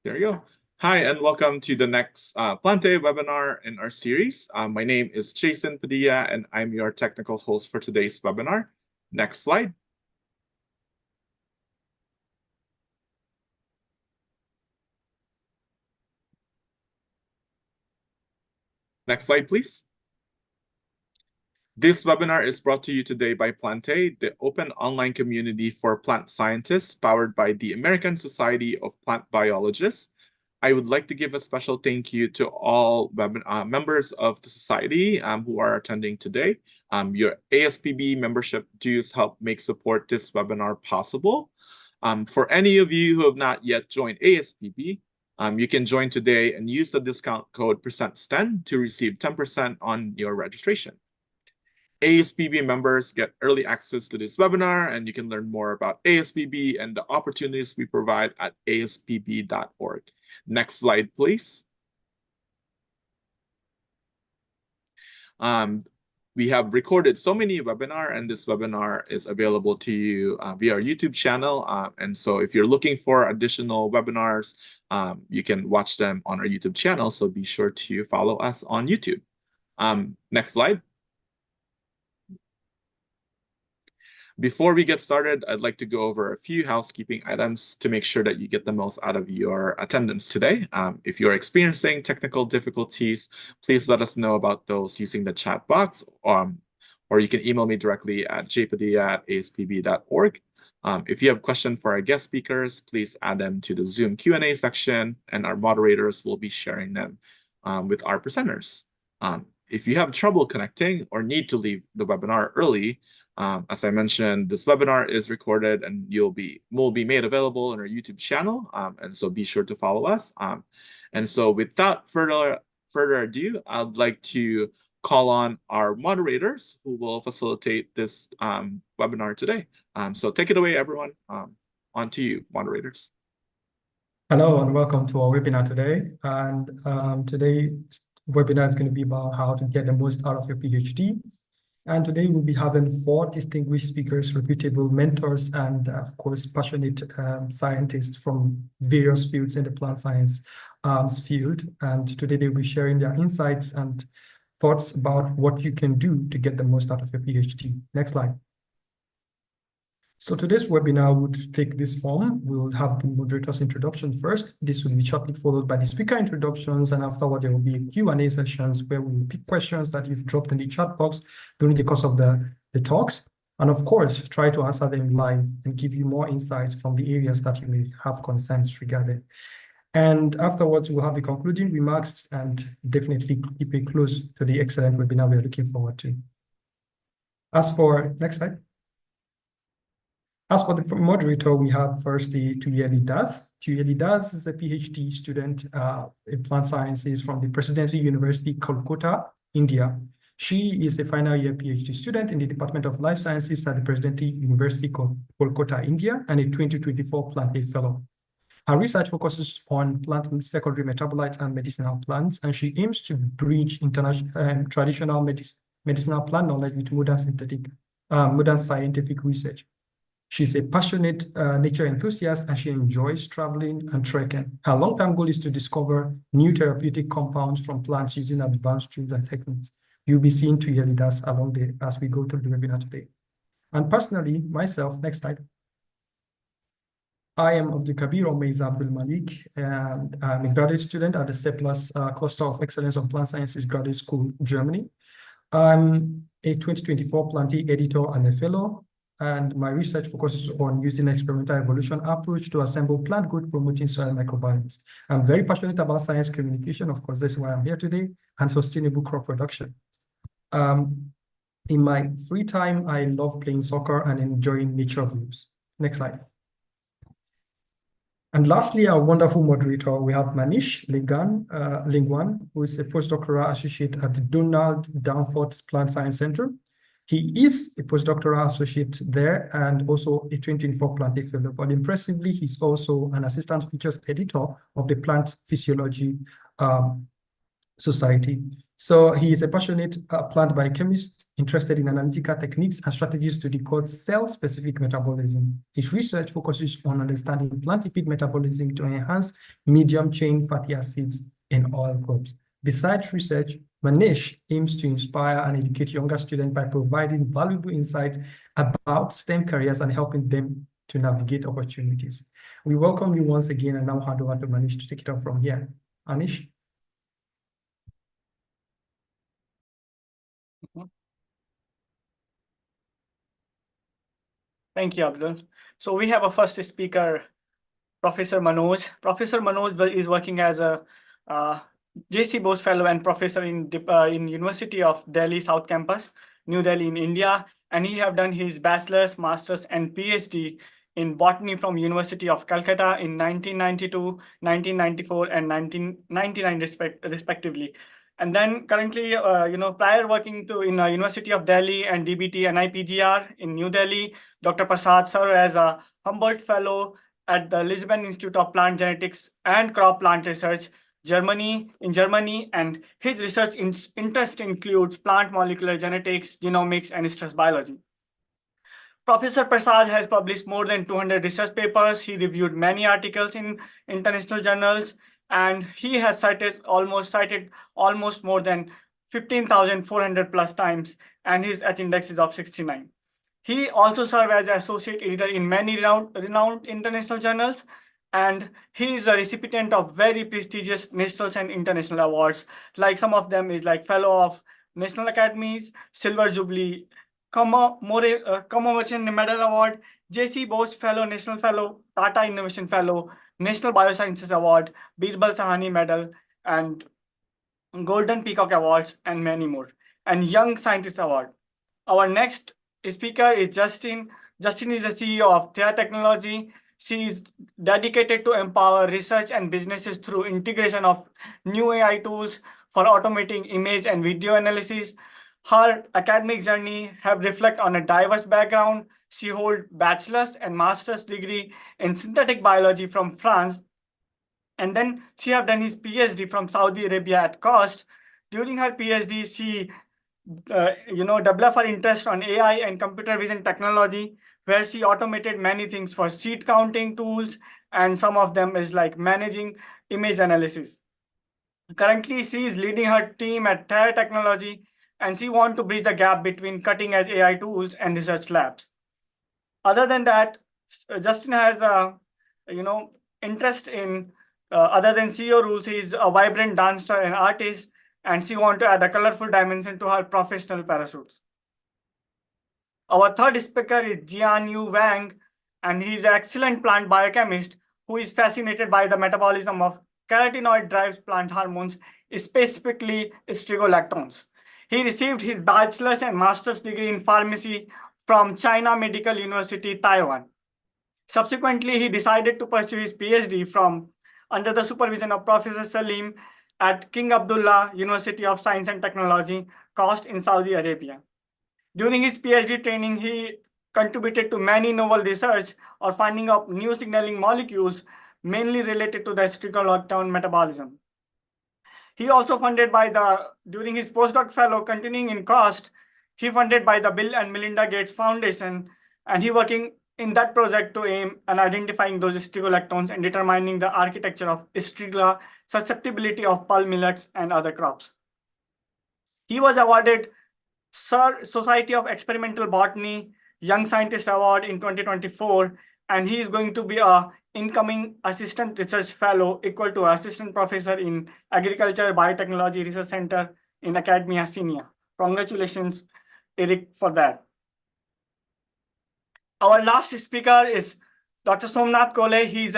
There you go. Hi, and welcome to the next Plantae webinar in our series. My name is Jason Padilla, and I'm your technical host for today's webinar. Next slide. Next slide, please. This webinar is brought to you today by Plantae, the open online community for plant scientists powered by the American Society of Plant Biologists. I would like to give a special thank you to all members of the society who are attending today. Your ASPB membership dues help make support this webinar possible. For any of you who have not yet joined ASPB, you can join today and use the discount code %10 to receive 10% on your registration. ASPB members get early access to this webinar, and you can learn more about ASPB and the opportunities we provide at aspb.org. Next slide, please. We have recorded so many webinars, and this webinar is available to you via our YouTube channel. And so if you're looking for additional webinars, you can watch them on our YouTube channel. So be sure to follow us on YouTube. Next slide. Before we get started, I'd like to go over a few housekeeping items to make sure that you get the most out of your attendance today. If you're experiencing technical difficulties, please let us know about those using the chat box, or you can email me directly at jpadilla@aspb.org. If you have questions for our guest speakers, please add them to the Zoom Q&A section, and our moderators will be sharing them with our presenters. If you have trouble connecting or need to leave the webinar early, as I mentioned, this webinar is recorded and will be made available on our YouTube channel. And so be sure to follow us. And so without further ado, I'd like to call on our moderators who will facilitate this webinar today. So take it away, everyone. On to you, moderators. Hello and welcome to our webinar today. And today's webinar is going to be about how to get the most out of your PhD. And today we'll be having 4 distinguished speakers, reputable mentors, and of course, passionate scientists from various fields in the plant science field. And today they'll be sharing their insights and thoughts about what you can do to get the most out of your PhD. Next slide. So today's webinar would take this form. We'll have the moderator's introduction first. This will be shortly followed by the speaker introductions, and afterward there will be Q&A sessions where we will pick questions that you've dropped in the chat box during the course of the talks, and of course try to answer them live and give you more insights from the areas that you may have concerns regarding. And afterwards we'll have the concluding remarks and definitely keep it close to the excellent webinar we're looking forward to. Next slide. As for the moderator, we have firstly Tuyeli Das. Tuyeli Das is a PhD student in plant sciences from the Presidency University, Kolkata, India. She is a final year PhD student in the Department of Life Sciences at the Presidency University, Kolkata, India, and a 2024 Plantae Fellow. Her research focuses on plant secondary metabolites and medicinal plants, and she aims to bridge traditional medicinal plant knowledge with modern scientific research. She's a passionate nature enthusiast, and she enjoys traveling and trekking. Her long-term goal is to discover new therapeutic compounds from plants using advanced tools and techniques. You'll be seeing Tuyeli Das as we go through the webinar today. And personally, myself, next slide. I am Abdul Kabir Omeiza Abdul Malik, and I'm a graduate student at the CEPLAS Cluster of Excellence on Plant Sciences Graduate School, Germany. I'm a 2024 Plantae editor and a fellow, and my research focuses on using experimental evolution approach to assemble plant growth promoting soil microbiomes. I'm very passionate about science communication, of course, that's why I'm here today, and sustainable crop production. In my free time, I love playing soccer and enjoying nature views. Next slide. And lastly, our wonderful moderator, we have Manish Lingwan, who is a postdoctoral associate at the Donald Danforth Plant Science Center. He is a postdoctoral associate there and also a 2024 Plantae Fellow. But impressively, he's also an assistant features editor of the Plant Physiology society. So he is a passionate plant biochemist interested in analytical techniques and strategies to decode cell-specific metabolism. His research focuses on understanding plant lipid metabolism to enhance medium-chain fatty acids in oil crops. Besides research, Manish aims to inspire and educate younger students by providing valuable insights about STEM careers and helping them to navigate opportunities. We welcome you once again and now hand over to Manish to take it on from here. Anish? Thank you, Abdul. So we have a first speaker, Professor Manoj. Professor Manoj is working as a J.C. Bose Fellow and Professor in University of Delhi South Campus, New Delhi in India. And he have done his bachelor's, master's, and PhD in botany from University of Calcutta in 1992, 1994, and 1999 respectively. And then currently, prior working in University of Delhi and DBT and IPGR in New Delhi, Dr. Prasad served as a Humboldt Fellow at the Lisbon Institute of Plant Genetics and Crop Plant Research, Germany, and his research interest includes plant molecular genetics, genomics, and stress biology. Professor Prasad has published more than 200 research papers. He reviewed many articles in international journals, and he has cited almost more than 15,400 plus times, and his at index is of 69. He also served as associate editor in many renowned international journals, and he is a recipient of very prestigious national and international awards. Like some of them is like Fellow of National Academies, Silver Jubilee, Commemoration Medal Award, J.C. Bose Fellow, National Fellow, Tata Innovation Fellow, National Biosciences Award, Birbal Sahani Medal, and Golden Peacock Awards, and many more, and Young Scientist Award. Our next speaker is Justin. Justin is the CEO of Thea Technology. She is dedicated to empower research and businesses through integration of new AI tools for automating image and video analysis. Her academic journey have reflect on a diverse background. She holds bachelor's and master's degree in synthetic biology from France, and then she have done his PhD from Saudi Arabia at cost. During her PhD, she developed her interest on AI and computer vision technology, where she automated many things for seed counting tools, and some of them is like managing image analysis. Currently, she is leading her team at Thea Technology, and she wants to bridge the gap between cutting-edge AI tools and research labs. Other than that, Justin has a interest in other than CEO rules. He is a vibrant dancer and artist, and she wants to add a colorful dimension to her professional parachutes. Our third speaker is Jianyu Wang, and he is an excellent plant biochemist who is fascinated by the metabolism of carotenoid-derived plant hormones, specifically strigolactones. He received his bachelor's and master's degree in pharmacy from China Medical University, Taiwan. Subsequently, he decided to pursue his PhD under the supervision of Professor Salim at King Abdullah University of Science and Technology, Khost in Saudi Arabia. During his PhD training, he contributed to many novel research or finding of new signaling molecules, mainly related to the strigolactone metabolism. He also during his postdoc fellow continuing in Khost, he funded by the Bill and Melinda Gates Foundation, and he working in that project to aim and identifying those strigolactones and determining the architecture of strigula susceptibility of pulse millets and other crops. He was awarded Sir Society of Experimental Botany Young Scientist Award in 2024, and he is going to be a incoming Assistant Research Fellow equal to Assistant Professor in Agriculture Biotechnology Research Center in Academia Senior. Congratulations, Eric, for that. Our last speaker is Dr. Somnath Kole. He is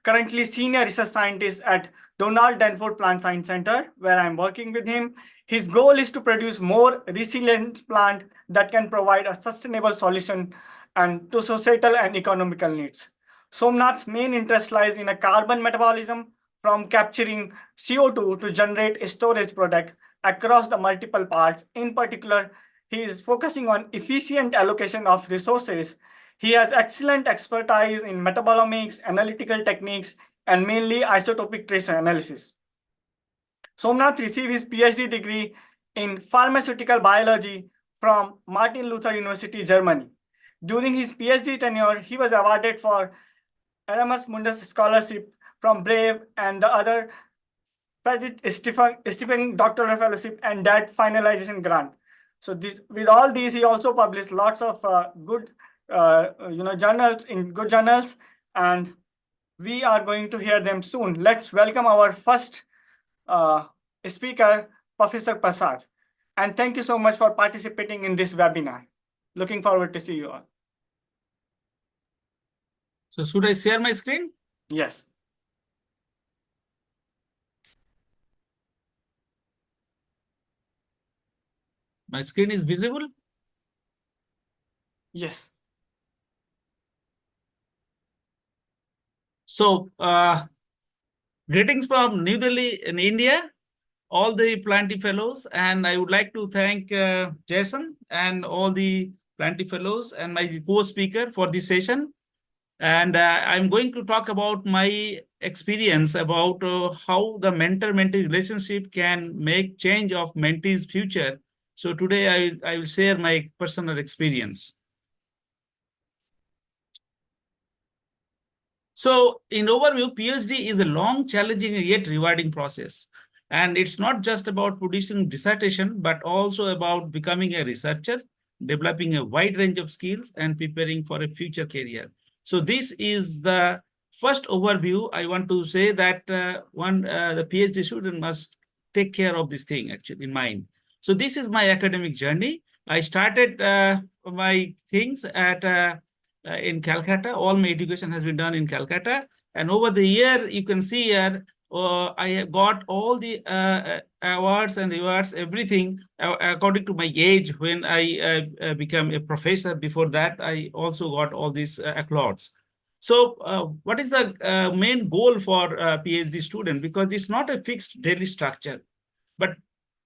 currently Senior Research Scientist at Donald Danforth Plant Science Center, where I'm working with him. His goal is to produce more resilient plant that can provide a sustainable solution to societal and economical needs. Somnath's main interest lies in a carbon metabolism, from capturing CO2 to generate a storage product across the multiple parts. In particular, he is focusing on efficient allocation of resources. He has excellent expertise in metabolomics, analytical techniques, and mainly isotopic tracer analysis. Somnath received his PhD degree in pharmaceutical biology from Martin Luther University, Germany. During his PhD tenure, he was awarded for Erasmus Mundus Scholarship from Brave and the other Stephen Doctoral Fellowship and that finalization grant. So with all these, he also published lots of good journals in good journals, and we are going to hear them soon. Let's welcome our first speaker, Professor Prasad. And thank you so much for participating in this webinar. Looking forward to see you all. So should I share my screen? Yes. My screen is visible? Yes. So greetings from New Delhi in India, all the Plantae Fellows, and I would like to thank Jason and all the Plantae Fellows and my co-speaker for this session. And I'm going to talk about my experience about how the mentor-mentee relationship can make change of mentee's future. So today I will share my personal experience. So in overview, PhD is a long, challenging, yet rewarding process. And it's not just about producing dissertation, but also about becoming a researcher, developing a wide range of skills, and preparing for a future career. So this is the first overview. I want to say that the PhD student must take care of this thing actually in mind. So this is my academic journey. I started my things at in Calcutta. All my education has been done in Calcutta. And over the year, you can see here, I have got all the awards and rewards, everything according to my age. When I became a professor, before that, I also got all these accolades. So what is the main goal for a PhD student? Because it's not a fixed daily structure, but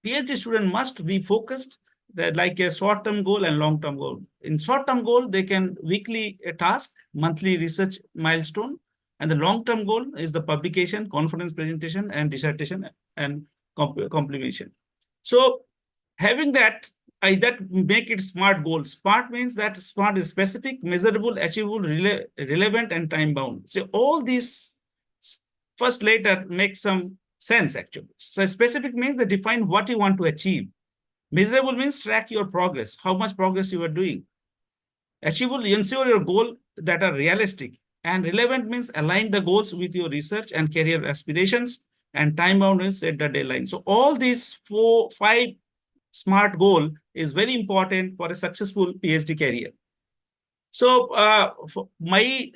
PhD student must be focused like a short-term goal and long-term goal. In short-term goal, they can weekly task, monthly research milestone, and the long-term goal is the publication, conference presentation, and dissertation and completion. So having that, that make it SMART goals. SMART means that SMART is specific, measurable, achievable, relevant, and time-bound. So all these first later make some sense actually. So specific means they define what you want to achieve. Measurable means track your progress, how much progress you are doing. Achievable, ensure your goals that are realistic. And relevant means align the goals with your research and career aspirations. And time-bound means set the deadline. So all these 5 SMART goal is very important for a successful PhD career. So for my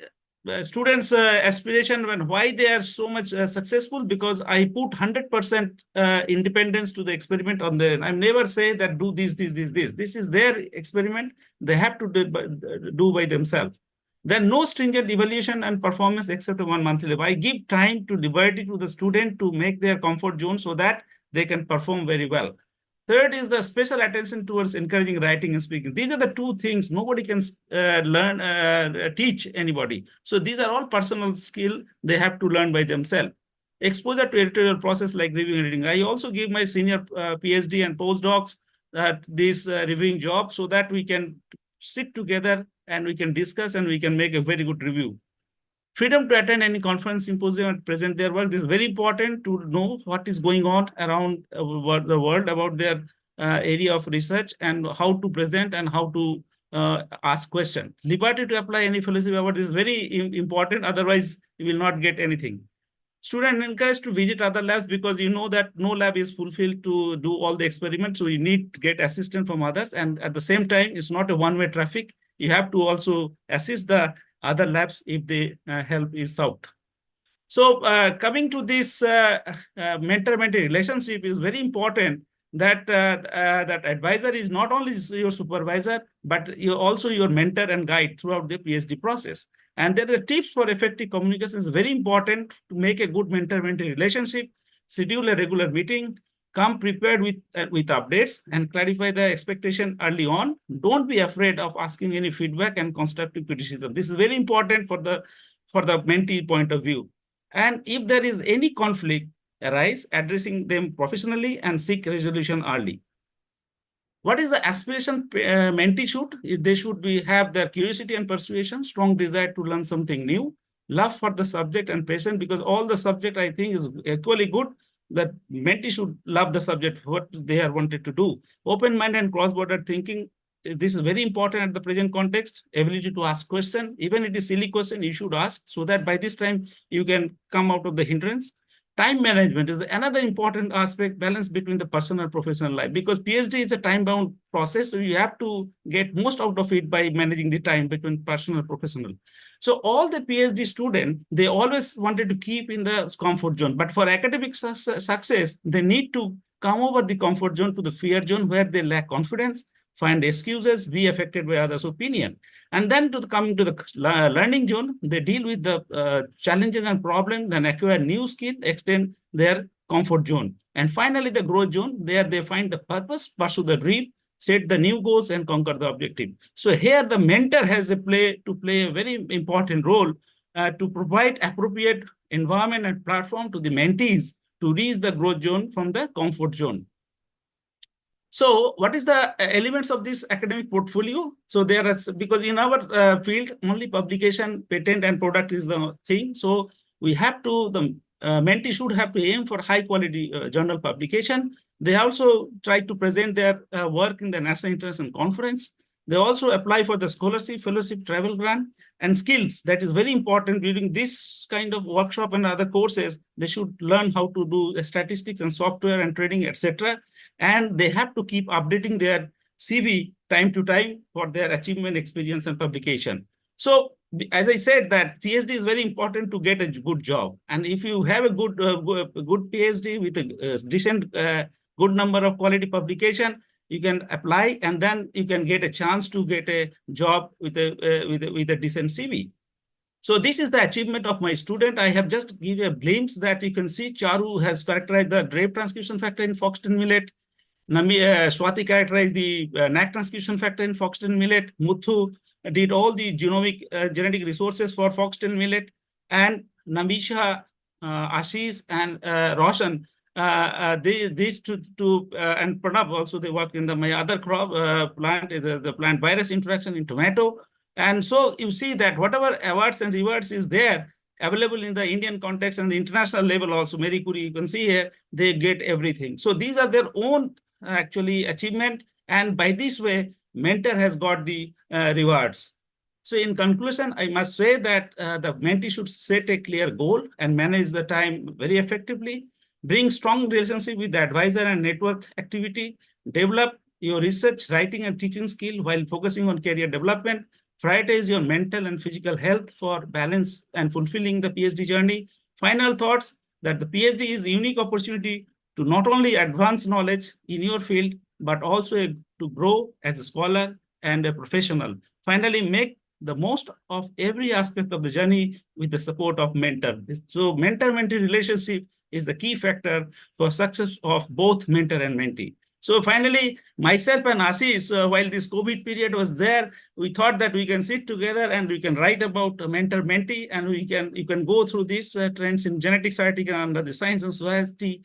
students' aspiration and why they are so much successful, because I put 100% independence to the experiment on their. I never say that do this. This is their experiment. They have to do by themselves. Then no stringent evaluation and performance except 1 monthly level. I give time to liberty to the student to make their comfort zone so that they can perform very well. Third is the special attention towards encouraging writing and speaking. These are the 2 things nobody can teach anybody. So these are all personal skill they have to learn by themselves. Exposure to editorial process like reviewing and reading. I also give my senior PhD and postdocs this reviewing job so that we can sit together and we can discuss and we can make a very good review. Freedom to attend any conference, symposium, and present their work. This is very important to know what is going on around the world about their area of research and how to present and how to ask questions. Liberty to apply any fellowship award is very important. Otherwise, you will not get anything. Student encouraged to visit other labs because you know that no lab is fulfilled to do all the experiments. So you need to get assistance from others. And at the same time, it's not a one-way traffic. You have to also assist the other labs if the help is sought. So coming to this mentor-mentee relationship is very important that that advisor is not only your supervisor, but you're also your mentor and guide throughout the PhD process. And there are tips for effective communication is very important to make a good mentor-mentee relationship. Schedule a regular meeting, come prepared with updates and clarify the expectation early on. Don't be afraid of asking any feedback and constructive criticism. This is very important for the mentee point of view. And if there is any conflict, arise, addressing them professionally, and seek resolution early. What is the aspiration mentee should? They should have their curiosity and persuasion, strong desire to learn something new, love for the subject and passion, because all the subject I think is equally good. That mentee should love the subject, what they are wanted to do. Open mind and cross-border thinking. This is very important at the present context. Ability to ask question, even it is silly question, you should ask, so that by this time you can come out of the hindrance. Time management is another important aspect, balance between the personal and professional life, because PhD is a time-bound process. So you have to get most out of it by managing the time between personal and professional. So all the PhD students, they always wanted to keep in the comfort zone. But for academic success, they need to come over the comfort zone to the fear zone, where they lack confidence, find excuses, be affected by others' opinion. And then coming to the learning zone, they deal with the challenges and problems, then acquire new skill, extend their comfort zone. And finally, the growth zone, there they find the purpose, pursue the dream, set the new goals, and conquer the objective. So here the mentor has to play a very important role to provide appropriate environment and platform to the mentees to reach the growth zone from the comfort zone. So what is the elements of this academic portfolio? So there are, because in our field, only publication, patent, and product is the thing. So we have to, the mentee should have to aim for high quality journal publication. They also try to present their work in the National International Conference. They also apply for the scholarship, fellowship, travel grant, and skills. That is very important during this kind of workshop and other courses. They should learn how to do statistics and software and trading, etc. And they have to keep updating their CV time to time for their achievement, experience, and publication. So as I said, that PhD is very important to get a good job. And if you have a good PhD with a decent, good number of quality publication, you can apply, and then you can get a chance to get a job with a decent CV. So this is the achievement of my student. I have just given a glimpse that you can see Charu has characterized the DRAPE transcription factor in foxtail millet. Swati characterized the NAC transcription factor in foxtail millet. Muthu did all the genomic genetic resources for foxtail millet. And Namisha, Ashish, and Roshan, these two and Pranab also, they work in my other crop plant, the plant virus interaction in tomato. And so you see that whatever awards and rewards is there available in the Indian context and the international level also, Marie Curie, you can see here, they get everything. So these are their own actually achievement. And by this way, mentor has got the rewards. So in conclusion, I must say that the mentee should set a clear goal and manage the time very effectively, bring strong relationship with the advisor and network activity, develop your research, writing, and teaching skill while focusing on career development, prioritize your mental and physical health for balance and fulfilling the PhD journey. Final thoughts that the PhD is a unique opportunity to not only advance knowledge in your field, but also to grow as a scholar and a professional. Finally, make the most of every aspect of the journey with the support of mentor. So mentor-mentee relationship is the key factor for success of both mentor and mentee. So finally, myself and Ashish, while this COVID period was there, we thought that we can sit together and we can write about mentor-mentee, and you can go through these trends in genetics article under the Science and Society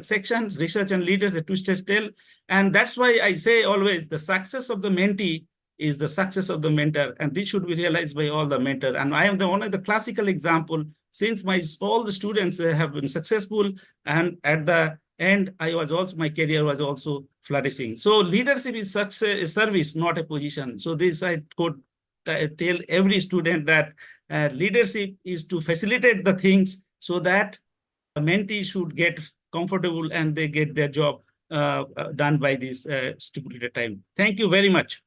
section, research and leaders, a twisted tale. And that's why I say always the success of the mentee is the success of the mentor, and this should be realized by all the mentor. And I am one of the classical example, since all the students have been successful, and at the end, my career was also flourishing. So leadership is service, not a position. So this I could tell every student that leadership is to facilitate the things so that the mentee should get comfortable and they get their job done by this stipulated time. Thank you very much.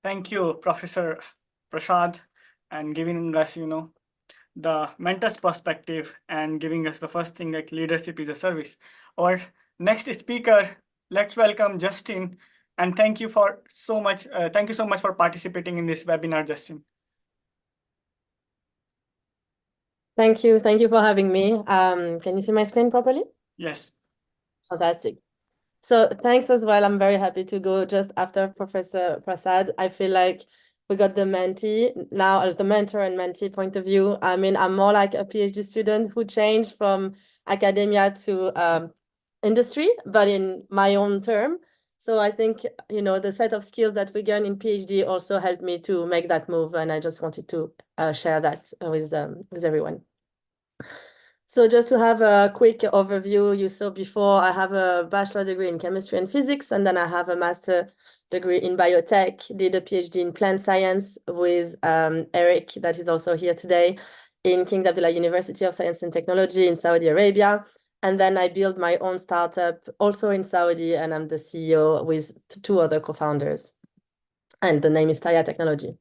Thank you, Professor Prasad, and giving us, the mentor's perspective and giving us the first thing, like leadership is a service. Our next speaker, let's welcome Justin, and thank you so much for participating in this webinar, Justin. Thank you for having me. Can you see my screen properly? Yes. Fantastic. So thanks as well. I'm very happy to go just after Professor Prasad. I feel like we got the mentee, now the mentor and mentee point of view. I mean, I'm more like a PhD student who changed from academia to industry, but in my own term. So I think, you know, the set of skills that we gain in PhD also helped me to make that move. And I just wanted to share that with everyone. So just to have a quick overview, you saw before, I have a bachelor degree in chemistry and physics, and then I have a master degree in biotech, did a PhD in plant science with Eric, that is also here today, in King Abdullah University of Science and Technology in Saudi Arabia. And then I built my own startup also in Saudi, and I'm the CEO with two other co-founders. And the name is Taya Technology.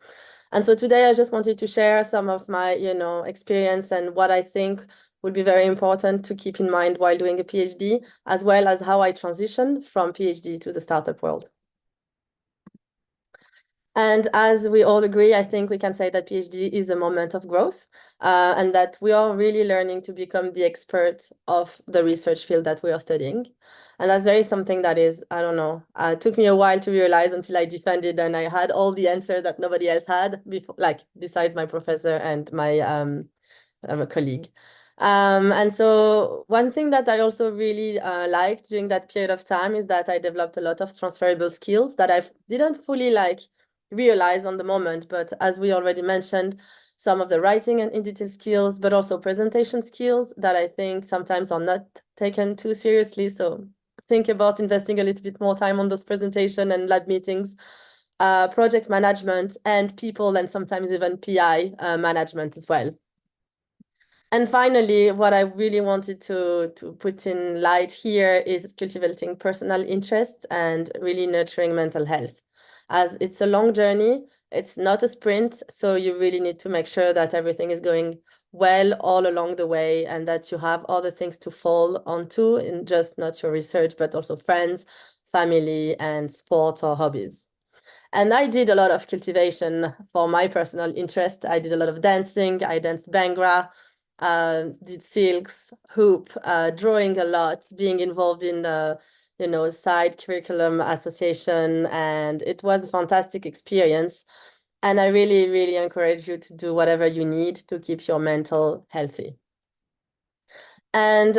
And so today I just wanted to share some of my, you know, experience and what I think would be very important to keep in mind while doing a PhD, as well as how I transitioned from PhD to the startup world. And as we all agree, I think we can say that PhD is a moment of growth and that we are really learning to become the expert of the research field that we are studying. And that's very something that is, I don't know, it took me a while to realize until I defended and I had all the answers that nobody else had, before, like besides my professor and my colleague. And so one thing that I also really liked during that period of time is that I developed a lot of transferable skills that I didn't fully realize on the moment, but as we already mentioned, some of the writing and in-detail skills, but also presentation skills that I think sometimes are not taken too seriously. So think about investing a little bit more time on those presentation and lab meetings, project management, and people, and sometimes even PI management as well. And finally, what I really wanted to put in light here is cultivating personal interest and really nurturing mental health. As it's a long journey, it's not a sprint, so you really need to make sure that everything is going well all along the way and that you have other things to fall onto, in just not your research, but also friends, family, and sport or hobbies. And I did a lot of cultivation for my personal interest. I did a lot of dancing. I danced Bhangra, did silks, hoop, drawing a lot, being involved in the, you know, side curriculum association. And it was a fantastic experience. And I really, really encourage you to do whatever you need to keep your mental healthy. And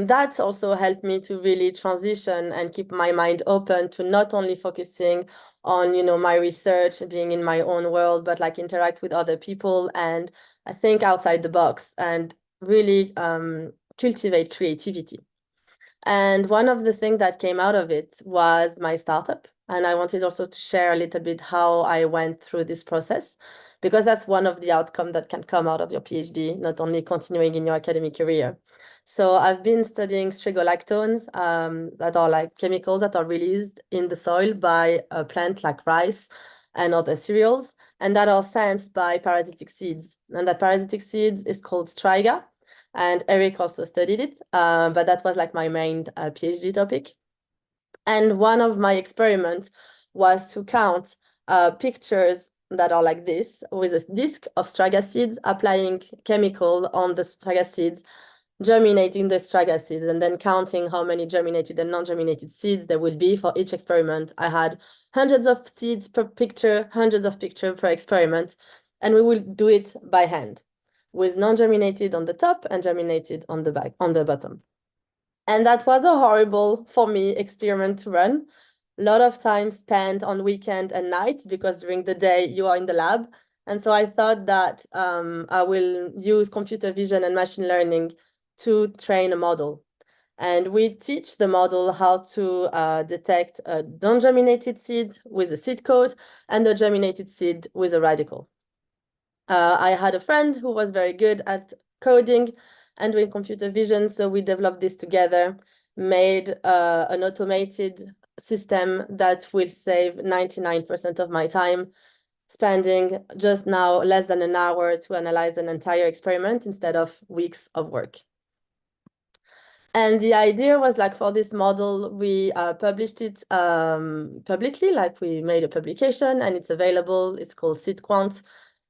that's also helped me to really transition and keep my mind open to not only focusing on, you know, my research, being in my own world, but like interact with other people and I think outside the box and really cultivate creativity. And one of the things that came out of it was my startup. And I wanted also to share a little bit how I went through this process, because that's one of the outcomes that can come out of your PhD, not only continuing in your academic career. So I've been studying strigolactones that are like chemicals that are released in the soil by a plant like rice and other cereals, and that are sensed by parasitic seeds. And that parasitic seeds is called striga. And Eric also studied it, but that was like my main PhD topic. And one of my experiments was to count pictures that are like this, with a disc of striga seeds, applying chemical on the striga seeds, germinating the striga seeds, and then counting how many germinated and non-germinated seeds there will be for each experiment. I had hundreds of seeds per picture, hundreds of pictures per experiment, and we will do it by hand, with non-germinated on the top and germinated on the back, on the bottom. And that was a horrible, for me, experiment to run. A lot of time spent on weekend and nights, because during the day you are in the lab. And so I thought that I will use computer vision and machine learning to train a model. And we teach the model how to detect a non-germinated seed with a seed coat and a germinated seed with a radical. I had a friend who was very good at coding and doing computer vision, so we developed this together, made an automated system that will save 99% of my time, spending just now less than an hour to analyze an entire experiment instead of weeks of work. And the idea was like, for this model, we published it publicly, like we made a publication and it's available. It's called SeedQuant.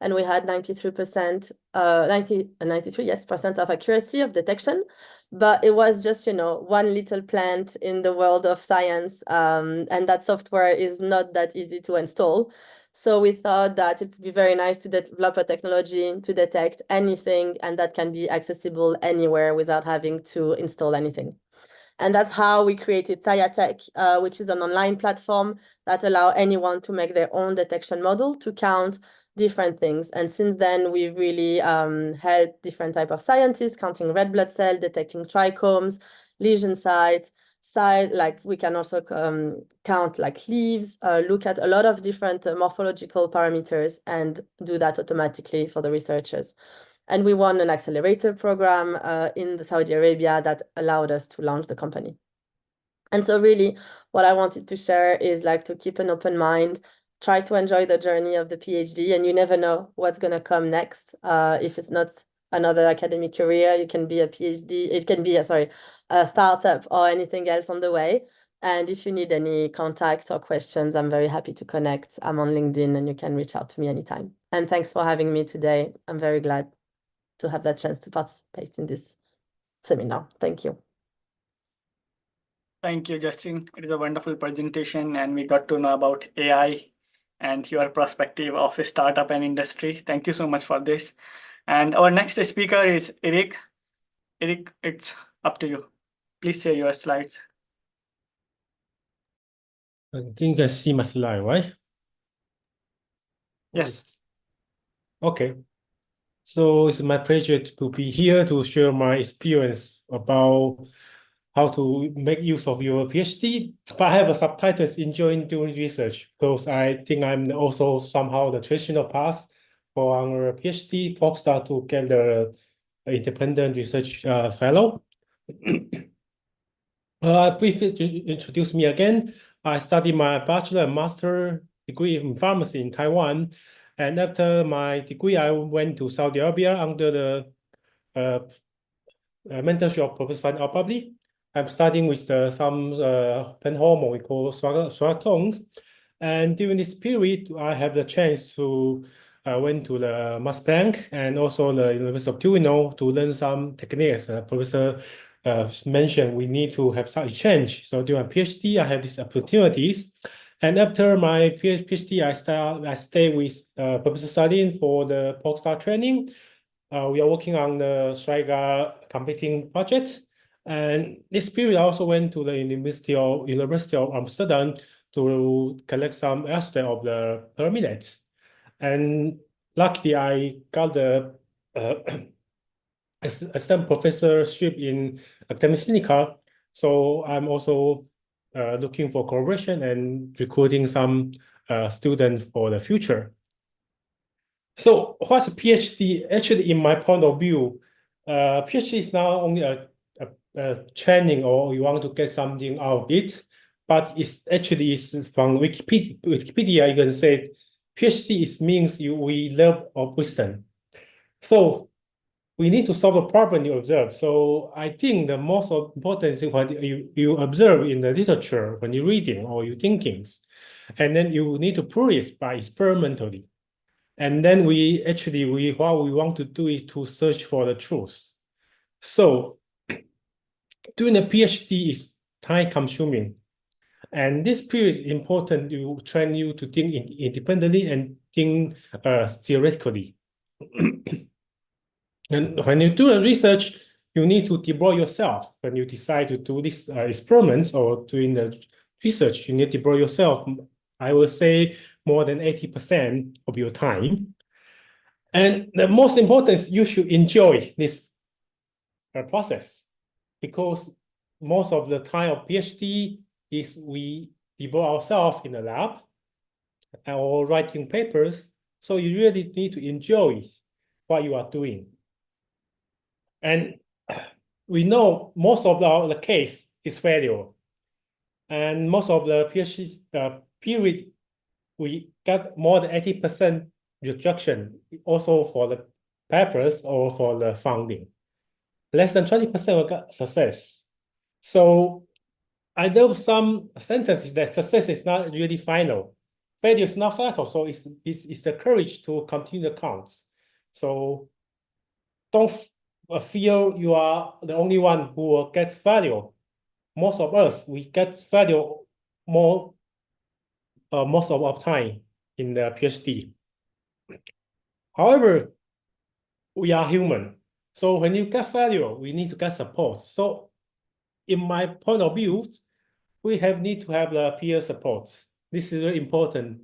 and we had 93%, 93, yes, percent of accuracy of detection. But it was just, you know, one little plant in the world of science, and that software is not that easy to install. So we thought that it would be very nice to develop a technology to detect anything, and that can be accessible anywhere without having to install anything. And that's how we created ThayaTech, which is an online platform that allow anyone to make their own detection model to count different things. And since then, we've really helped different type of scientists counting red blood cell, detecting trichomes, lesion sites, like we can also count like leaves, look at a lot of different morphological parameters and do that automatically for the researchers. And we won an accelerator program in Saudi Arabia that allowed us to launch the company. And so really what I wanted to share is like to keep an open mind, try to enjoy the journey of the PhD, and you never know what's going to come next. If it's not another academic career, you can be a PhD, it can be, a startup or anything else on the way. And if you need any contacts or questions, I'm very happy to connect. I'm on LinkedIn and you can reach out to me anytime. And thanks for having me today. I'm very glad to have that chance to participate in this seminar. Thank you. Thank you, Justin. It is a wonderful presentation, and we got to know about AI and your perspective of a startup and industry. Thank you so much for this. And our next speaker is Eric. Eric, it's up to you. Please share your slides. I think you can see my slide, right? Yes. Okay. So it's my pleasure to be here to share my experience about how to make use of your PhD. But I have a subtitles enjoying doing research because I think I'm also somehow the traditional path for our PhD postdoc to get the independent research fellow. Briefly to introduce me again, I studied my bachelor and master degree in pharmacy in Taiwan. And after my degree, I went to Saudi Arabia under the mentorship of Professor Al-Babli. I'm studying with some plant hormone we call soratones. And during this period, I have the chance to went to the Max Planck and also the University of Turin to learn some techniques. Professor mentioned we need to have some exchange. So during my PhD, I have these opportunities. And after my PhD, I stay with Professor Sarin for the postdoc training. We are working on the Striga competing project. And this period, I also went to the University of Amsterdam to collect some aspect of the pyramids. And luckily, I got the assistant professorship in academic clinical. So I'm also looking for collaboration and recruiting some students for the future. So what's a PhD? Actually, in my point of view, PhD is not only a training or you want to get something out of it, but it's actually is from Wikipedia, you can say PhD means we learn of wisdom. So we need to solve a problem you observe. So I think the most important thing when you observe in the literature, when you're reading or you're thinking, and then you need to prove it by experimentally. And then what we want to do is to search for the truth. So doing a PhD is time consuming. And this period is important to train you to think independently and think theoretically. And when you do a research, you need to deploy yourself. When you decide to do this experiments or doing the research, you need to deploy yourself, I will say more than 80% of your time. And the most important is you should enjoy this process, because most of the time of PhD is we devote ourselves in the lab or writing papers. So you really need to enjoy what you are doing. And we know most of the case is failure. And most of the PhD period, we got more than 80% rejection, also for the papers or for the funding. Less than 20% will get success. So I know some sentences that success is not really final. failure is not fatal. So it's the courage to continue the counts. So don't feel you are the only one who will get failure. Most of us, we get failure most of our time in the PhD. However, we are human. So when you get failure, we need to get support. So in my point of view, we need to have the peer support. This is very important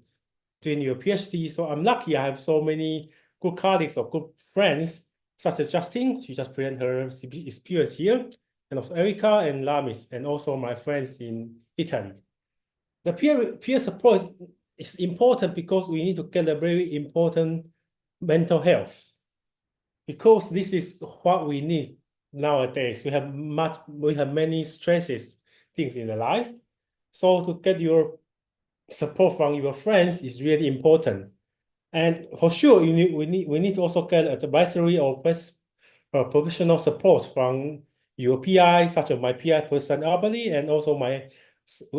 during your PhD. So I'm lucky I have so many good colleagues or good friends, such as Justin, she just presented her experience here, and also Erica and Lamis, and also my friends in Italy. The peer support is important because we need to get a very important mental health, because this is what we need nowadays. We have many stresses, things in the life. So to get your support from your friends is really important. And for sure, we need to also get advisory or professional support from your PI, such as my PI, Professor Albany, and also my,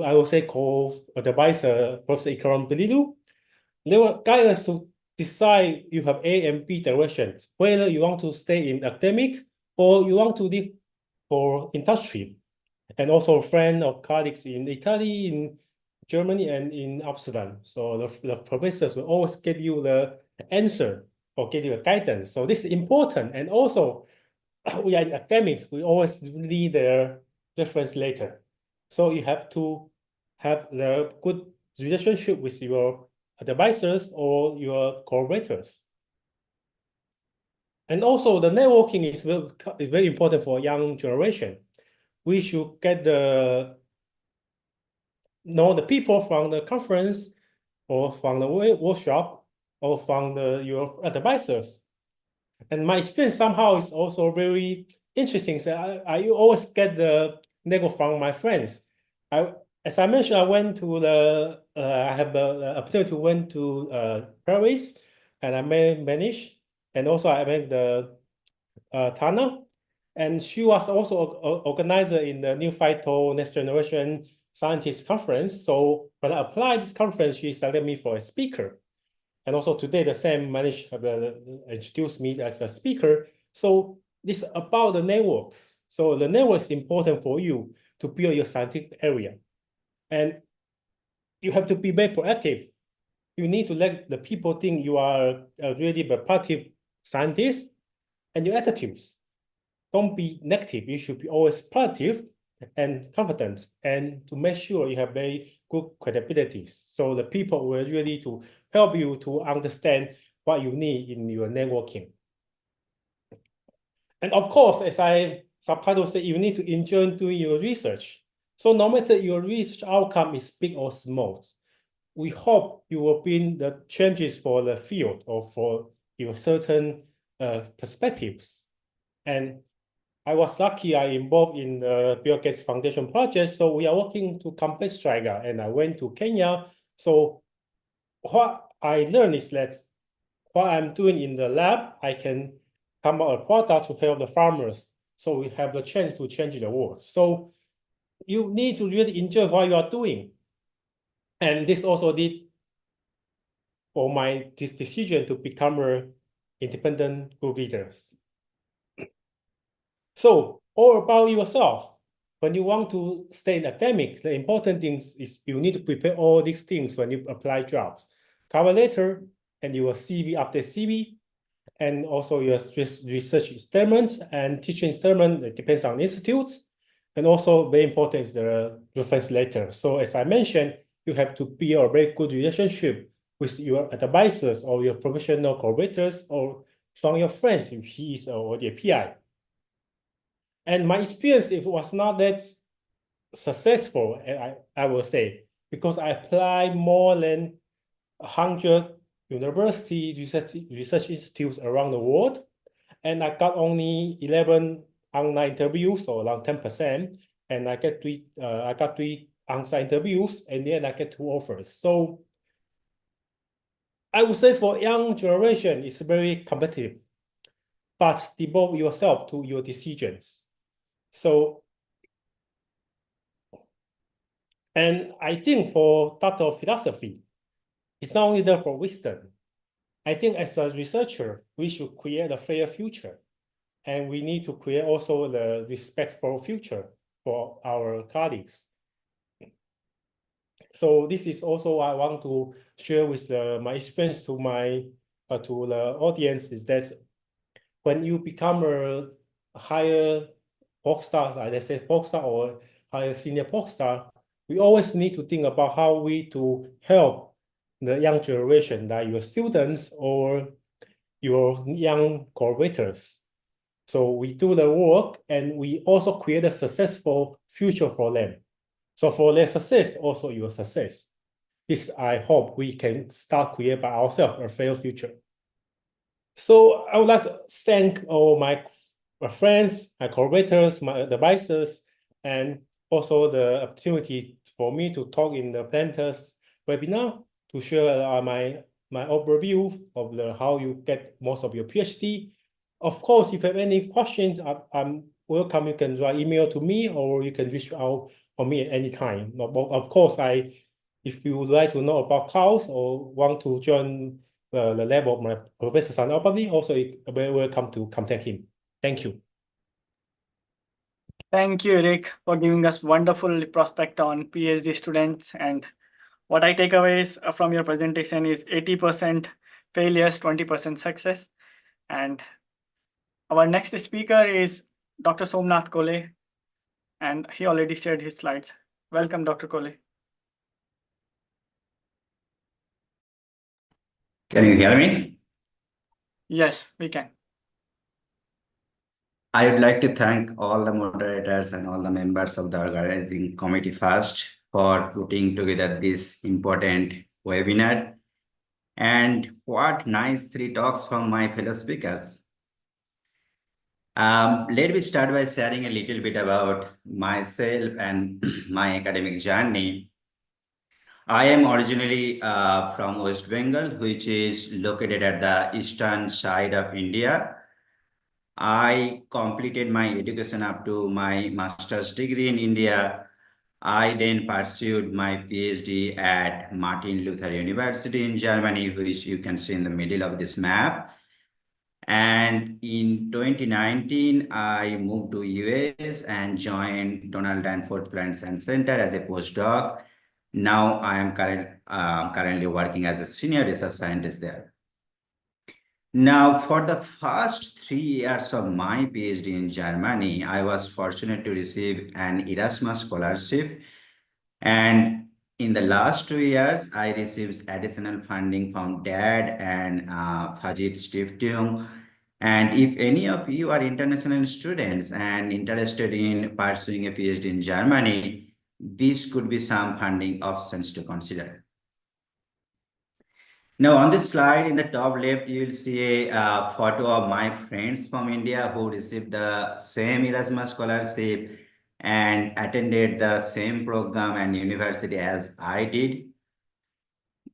I will say, co-advisor, Professor Ikaram Belidu. They will guide us to decide you have A and B directions, whether you want to stay in academic or you want to live for industry. And also friends or colleagues in Italy, in Germany, and in Amsterdam. So the professors will always give you the answer or give you a guidance. So this is important. And also, we are academics, we always need their reference later. So you have to have the good relationship with your advisors or your collaborators. And also the networking is very important for young generation. We should get know the people from the conference or from the workshop or from your advisors. And my experience somehow is also very interesting. So I always get the network from my friends. As I mentioned, I went to I have the opportunity to went to Paris, and I met Manish, and also I met the Tana, and she was also organizer in the New Phyto Next Generation Scientist Conference. So when I applied this conference, she selected me for a speaker. And also today, the same Manish introduced me as a speaker. So this is about the networks. So the network is important for you to build your scientific area. And you have to be very proactive. You need to let the people think you are a really proactive scientist, and your attitudes. Don't be negative. You should be always positive and confident, and to make sure you have very good credibilities. So the people will really to help you to understand what you need in your networking. And of course, as I subtitle say, you need to enjoy doing your research. So no matter your research outcome is big or small, we hope you will bring the changes for the field or for your certain perspectives. And I was lucky I involved in the Bill Gates Foundation project. So we are working to combat striker, and I went to Kenya. So what I learned is that what I'm doing in the lab, I can come up with a product to help the farmers. So we have the chance to change the world. So you need to really enjoy what you are doing. And this also did for my decision to become an independent group leaders. So all about yourself. When you want to stay in academic, the important thing is you need to prepare all these things when you apply jobs. Cover letter and your CV, update CV, and also your research experiments and teaching experiment. It depends on institutes. And also very important is the reference letter. So as I mentioned, you have to build a very good relationship with your advisors or your professional collaborators or from your friends if he is or the PI. And my experience, it was not that successful, I will say, because I applied more than 100 university research institutes around the world, and I got only 11 online interviews, so around 10%, and I got three on-site interviews, and then I get 2 offers. So I would say for young generation, it's very competitive, but devote yourself to your decisions. So, and I think for doctoral philosophy, it's not only there for wisdom. I think as a researcher, we should create a fair future. And we need to create also the respectful future for our colleagues. So this is also I want to share with my experience to to the audience is that when you become a higher postdoc, let's say postdoc or higher senior postdoc, we always need to think about how we to help the young generation, like your students or your young collaborators. So we do the work and we also create a successful future for them. So for their success, also your success. This, I hope we can start create by ourselves a fair future. So I would like to thank all my friends, my collaborators, my advisors, and also the opportunity for me to talk in the Plantae's webinar to share my overview of how you get most of your PhD. Of course, if you have any questions, I'm welcome. You can write email to me or you can reach out for me at any time. Of course, if you would like to know about course or want to join the level of my Professor Sanopali, also very welcome to contact him. Thank you. Thank you, Eric, for giving us wonderful prospect on PhD students. And what I take away from your presentation is 80% failures, 20% success. And our next speaker is Dr. Somnath Kole, and he already shared his slides. Welcome, Dr. Kole. Can you hear me? Yes, we can. I would like to thank all the moderators and all the members of the organizing committee first for putting together this important webinar. And what nice 3 talks from my fellow speakers. Let me start by sharing a little bit about myself and my academic journey. I am originally from West Bengal, which is located at the eastern side of India. I completed my education up to my master's degree in India. I then pursued my PhD at Martin Luther University in Germany, which you can see in the middle of this map. And in 2019, I moved to US and joined Donald Danforth Plant Science Center as a postdoc. Now I am currently working as a senior research scientist there. Now, for the first 3 years of my PhD in Germany, I was fortunate to receive an Erasmus scholarship. And in the last 2 years, I received additional funding from DAD and Fajit Stiftung. And if any of you are international students and interested in pursuing a PhD in Germany, this could be some funding options to consider. Now, on this slide in the top left, you will see a photo of my friends from India who received the same Erasmus scholarship and attended the same program and university as I did.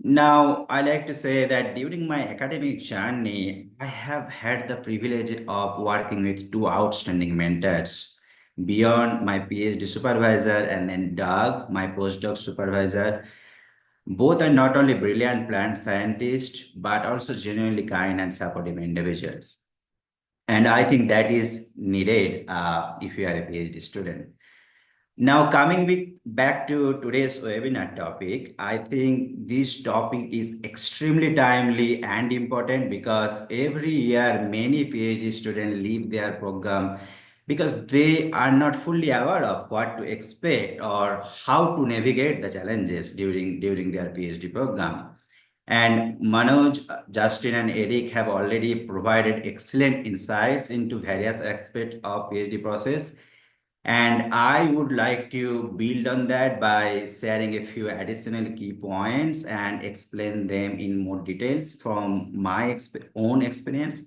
Now, I like to say that during my academic journey, I have had the privilege of working with 2 outstanding mentors. Beyond my PhD supervisor and then Doug, my postdoc supervisor. Both are not only brilliant plant scientists, but also genuinely kind and supportive individuals. And I think that is needed if you are a PhD student. Now, coming back to today's webinar topic, I think this topic is extremely timely and important because every year many PhD students leave their program because they are not fully aware of what to expect or how to navigate the challenges during their PhD program. And Manoj, Justin, and Eric have already provided excellent insights into various aspects of PhD process. And I would like to build on that by sharing a few additional key points and explain them in more details from my own experience.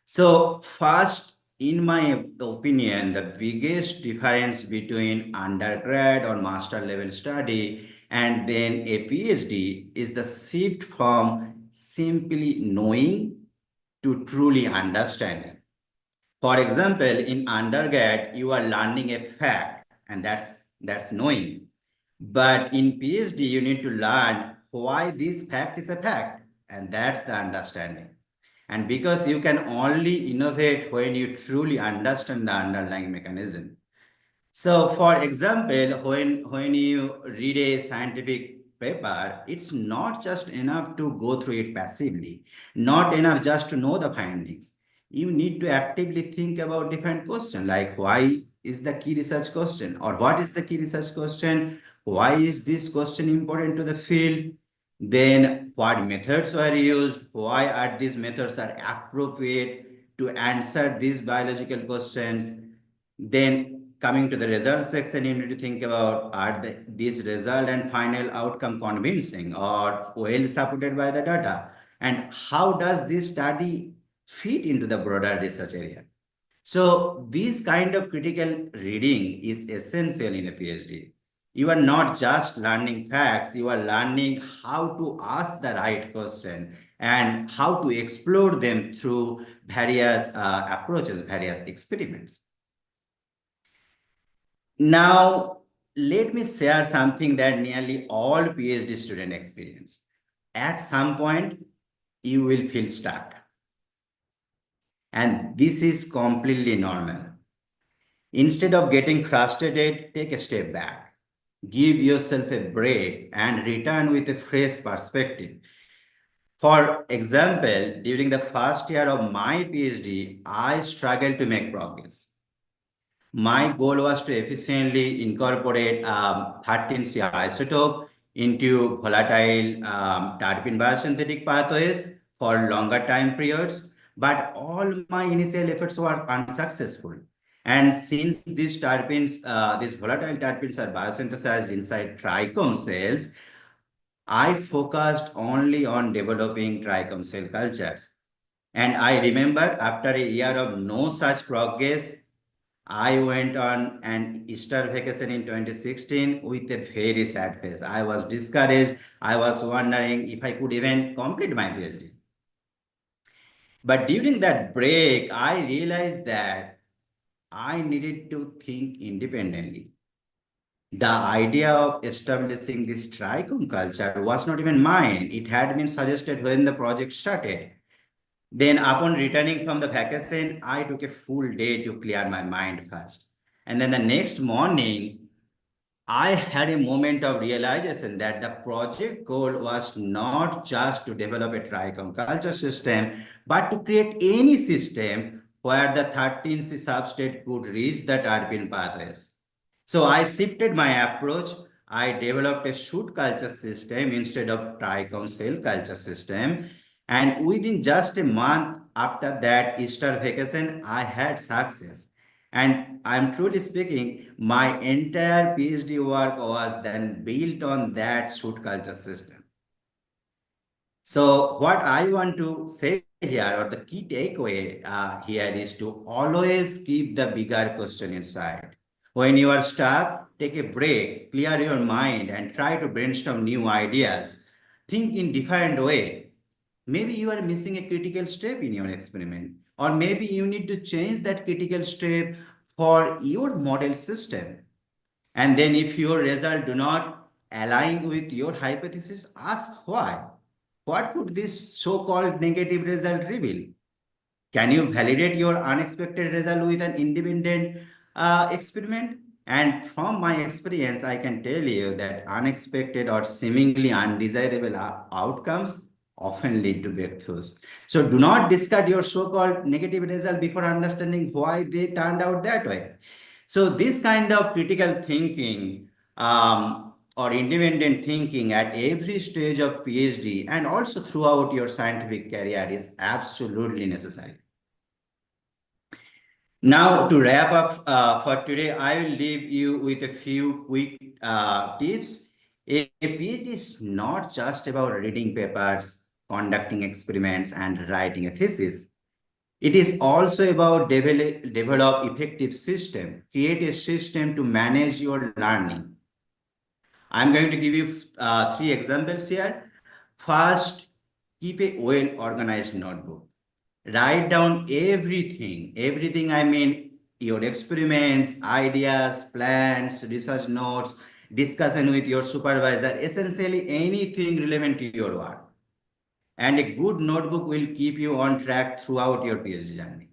So first, in my opinion, the biggest difference between undergrad or master level study and then a PhD is the shift from simply knowing to truly understanding. For example, in undergrad, you are learning a fact, and that's knowing. But in PhD, you need to learn why this fact is a fact, and that's the understanding. And because you can only innovate when you truly understand the underlying mechanism. So for example, when you read a scientific paper, it's not just enough to go through it passively, not enough just to know the findings. You need to actively think about different questions like why is the key research question, or what is the key research question? Why is this question important to the field? Then what methods were used? Why are these methods are appropriate to answer these biological questions? Then coming to the results section, you need to think about are these result and final outcome convincing or well supported by the data? And how does this study fit into the broader research area? So this kind of critical reading is essential in a PhD. You are not just learning facts, you are learning how to ask the right question and how to explore them through various approaches, various experiments. Now, let me share something that nearly all PhD students experience. At some point, you will feel stuck. And this is completely normal. Instead of getting frustrated, take a step back. Give yourself a break and return with a fresh perspective. For example, during the first year of my PhD, I struggled to make progress. My goal was to efficiently incorporate 13C isotope into volatile terpene biosynthetic pathways for longer time periods, but all my initial efforts were unsuccessful. And since these terpenes, these volatile terpenes are biosynthesized inside trichome cells, I focused only on developing trichome cell cultures. And I remember after a year of no such progress, I went on an Easter vacation in 2016 with a very sad face. I was discouraged. I was wondering if I could even complete my PhD. But during that break, I realized that I needed to think independently. The idea of establishing this trichome culture was not even mine. It had been suggested when the project started. Then upon returning from the vacation, I took a full day to clear my mind first. And then the next morning, I had a moment of realization that the project goal was not just to develop a trichome culture system, but to create any system where the 13C substrate could reach the terpene pathways. So I shifted my approach. I developed a shoot culture system instead of trichome cell culture system. And within just a month after that Easter vacation, I had success. And I'm truly speaking, my entire PhD work was then built on that shoot culture system. So what I want to say here, or the key takeaway here, is to always keep the bigger question inside. When you are stuck, take a break, clear your mind, and try to brainstorm new ideas. Think in different way. Maybe you are missing a critical step in your experiment, or maybe you need to change that critical step for your model system. And then if your results do not align with your hypothesis, ask why. What could this so-called negative result reveal? Can you validate your unexpected result with an independent experiment? And from my experience, I can tell you that unexpected or seemingly undesirable outcomes often lead to breakthroughs. So do not discard your so-called negative result before understanding why they turned out that way. So this kind of critical thinking or independent thinking at every stage of PhD and also throughout your scientific career is absolutely necessary. Now, to wrap up for today, I will leave you with a few quick tips. A PhD is not just about reading papers, conducting experiments, and writing a thesis. It is also about develop effective system, create a system to manage your learning. I'm going to give you 3 examples here. First, keep a well-organized notebook. Write down everything I mean, your experiments, ideas, plans, research notes, discussion with your supervisor, essentially anything relevant to your work. And a good notebook will keep you on track throughout your PhD journey.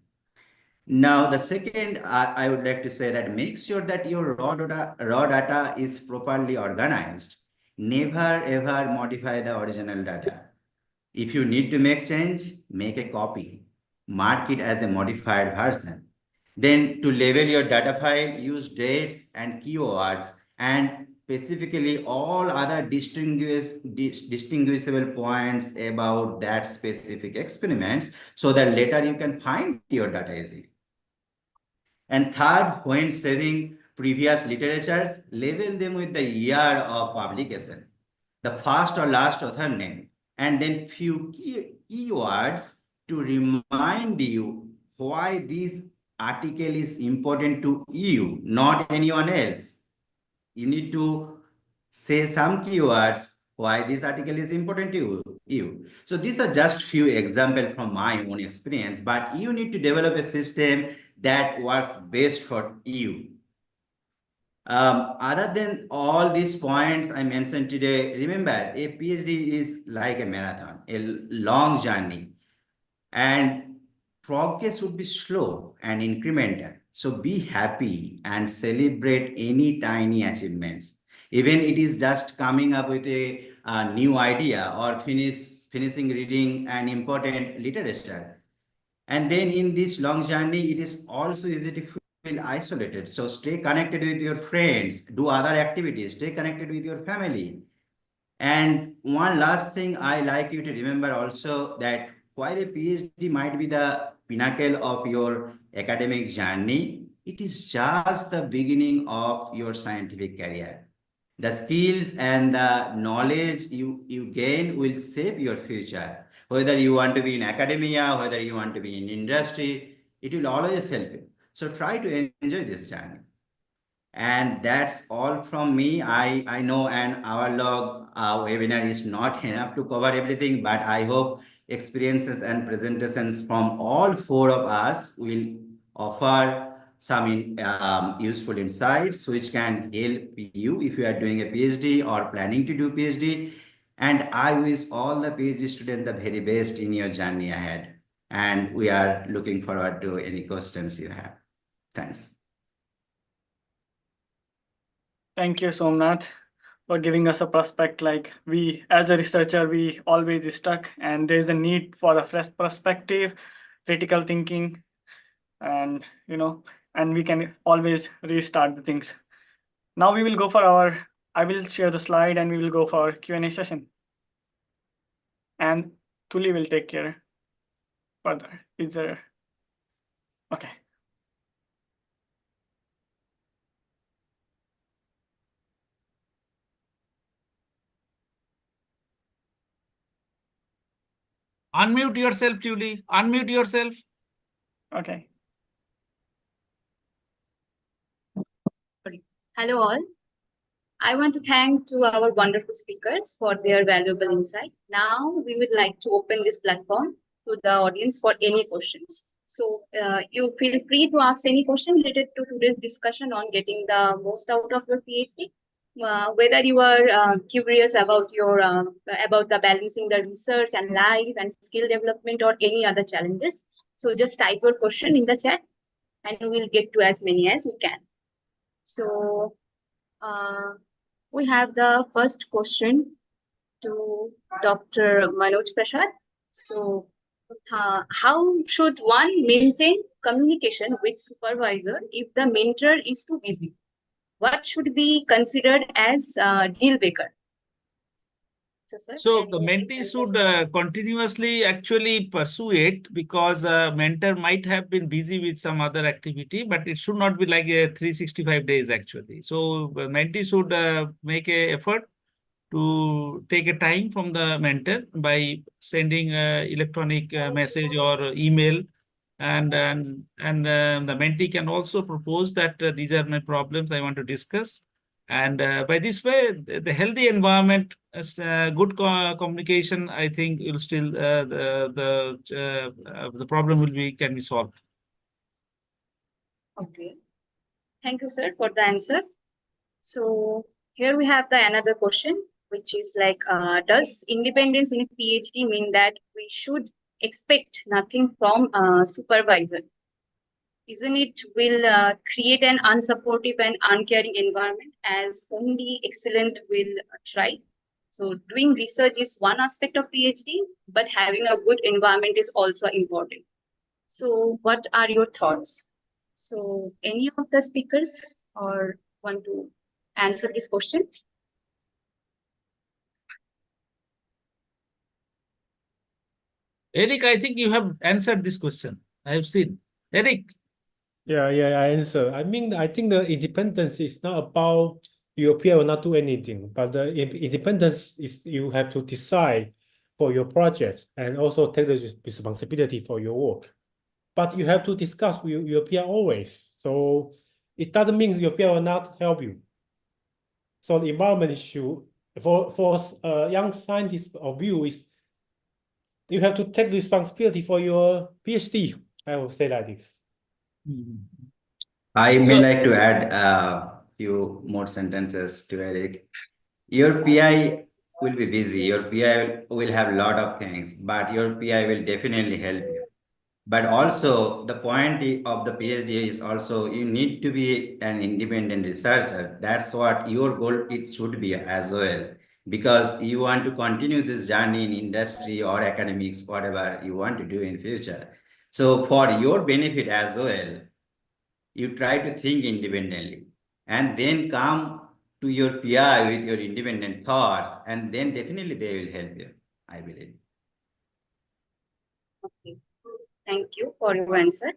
Now, the second, I would like to say that make sure that your raw data is properly organized. Never ever modify the original data. If you need to make change, make a copy. Mark it as a modified version. Then to label your data file, use dates and keywords and specifically all other distinguishable points about that specific experiments so that later you can find your data easily. And third, when saving previous literatures, label them with the year of publication, the first or last author name, and then few keywords to remind you why this article is important to you, not anyone else. You need to say some keywords why this article is important to you. So these are just few examples from my own experience, but you need to develop a system that works best for you. Other than all these points I mentioned today, remember a PhD is like a marathon, a long journey, and progress would be slow and incremental. So be happy and celebrate any tiny achievements. Even it is just coming up with a new idea or finishing reading an important literature. And then in this long journey, it is also easy to feel isolated. So stay connected with your friends, do other activities, stay connected with your family. And one last thing I like you to remember also that while a PhD might be the pinnacle of your academic journey, it is just the beginning of your scientific career. The skills and the knowledge you gain will shape your future. Whether you want to be in academia, whether you want to be in industry, it will always help you. So try to enjoy this journey. And that's all from me. I know an hour-long webinar is not enough to cover everything, but I hope experiences and presentations from all four of us will offer some useful insights which can help you if you are doing a PhD or planning to do PhD. And I wish all the PhD students the very best in your journey ahead. And we are looking forward to any questions you have. Thanks. Thank you, Somnath, for giving us a prospect. Like we, as a researcher, we always stuck, and there's a need for a fresh perspective, critical thinking, and and we can always restart the things. Now we will go for I will share the slide and we will go for our Q&A session. And Tuli will take care further. Is there? Okay. Unmute yourself, Julie. Unmute yourself. Okay. Hello all. I want to thank to our wonderful speakers for their valuable insight. Now we would like to open this platform to the audience for any questions. So you feel free to ask any question related to today's discussion on getting the most out of your PhD. Whether you are curious about your about the balancing the research and life and skill development or any other challenges. So just type your question in the chat and we will get to as many as we can. So we have the first question to Dr. Manoj Prasad. So how should one maintain communication with supervisor if the mentor is too busy? What should be considered as deal breaker? So the mentee should continuously actually pursue it because mentor might have been busy with some other activity, but it should not be like a 365 days actually. So mentee should make an effort to take a time from the mentor by sending electronic message or email, and the mentee can also propose that these are my problems I want to discuss. And by this way, the healthy environment, good communication, I think will still the problem can be solved. Okay, thank you, sir, for the answer. So here we have the another question, which is like, does independence in a PhD mean that we should expect nothing from a supervisor? Isn't it will create an unsupportive and uncaring environment, as only excellent will try? So doing research is one aspect of PhD, but having a good environment is also important. So what are your thoughts? So any of the speakers or want to answer this question? Eric, I think you have answered this question. I have seen. Eric. Yeah, I answer. I mean, I think the independence is not about your peer will not do anything, but the independence is you have to decide for your projects and also take the responsibility for your work. But you have to discuss with your peer always. So it doesn't mean your peer will not help you. So the environment should, for a young scientist of view, is you have to take responsibility for your PhD. I will say like this. I may like to add a few more sentences to Eric. Your PI will be busy. Your PI will have a lot of things, but your PI will definitely help you. But also the point of the PhD is also you need to be an independent researcher. That's what your goal it should be as well, because you want to continue this journey in industry or academics, whatever you want to do in future. So for your benefit as well, you try to think independently and then come to your PI with your independent thoughts, and then definitely they will help you, I believe. Okay, thank you for your answer.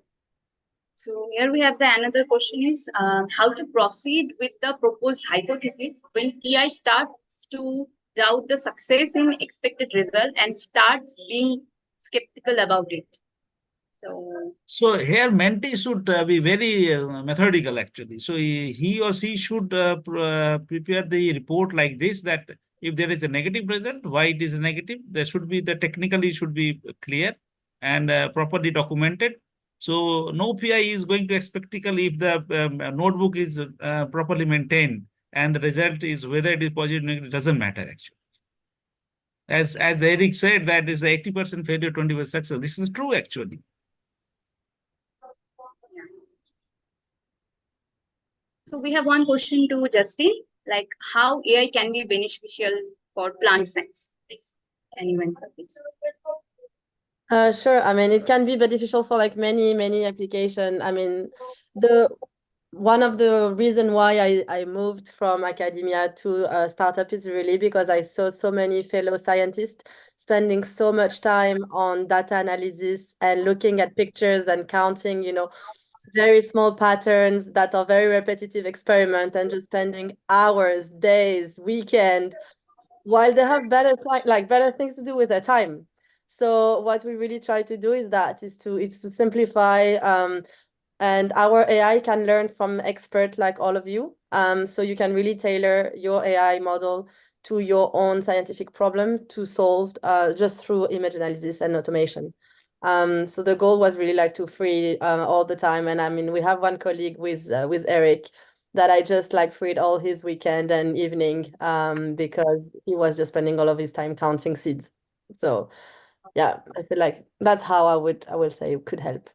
So here we have the another question is how to proceed with the proposed hypothesis when PI starts to doubt the success in expected result and starts being skeptical about it. So here mentee should be very methodical actually. So he or she should prepare the report like this, that if there is a negative result, why it is negative, there should be the technically should be clear and properly documented. So no PI is going to spectacle if the notebook is properly maintained and the result is whether it is positive or negative, it doesn't matter actually. As Eric said, that is 80% failure, 20% success. This is true actually. So we have one question to Justin, like how AI can be beneficial for plant science. Please, can you answer this? Sure. I mean, it can be beneficial for like many applications. I mean, one of the reason why I moved from academia to a startup is really because I saw so many fellow scientists spending so much time on data analysis and looking at pictures and counting, very small patterns that are very repetitive experiment and just spending hours, days, weekend, while they have better things to do with their time. So what we really try to do is to simplify, and our AI can learn from experts like all of you. So you can really tailor your AI model to your own scientific problem to solve just through image analysis and automation. So the goal was really like to free all the time. And I mean, we have one colleague with Eric that I just like freed all his weekend and evening because he was just spending all of his time counting seeds. So yeah, I feel like that's how I would say it could help.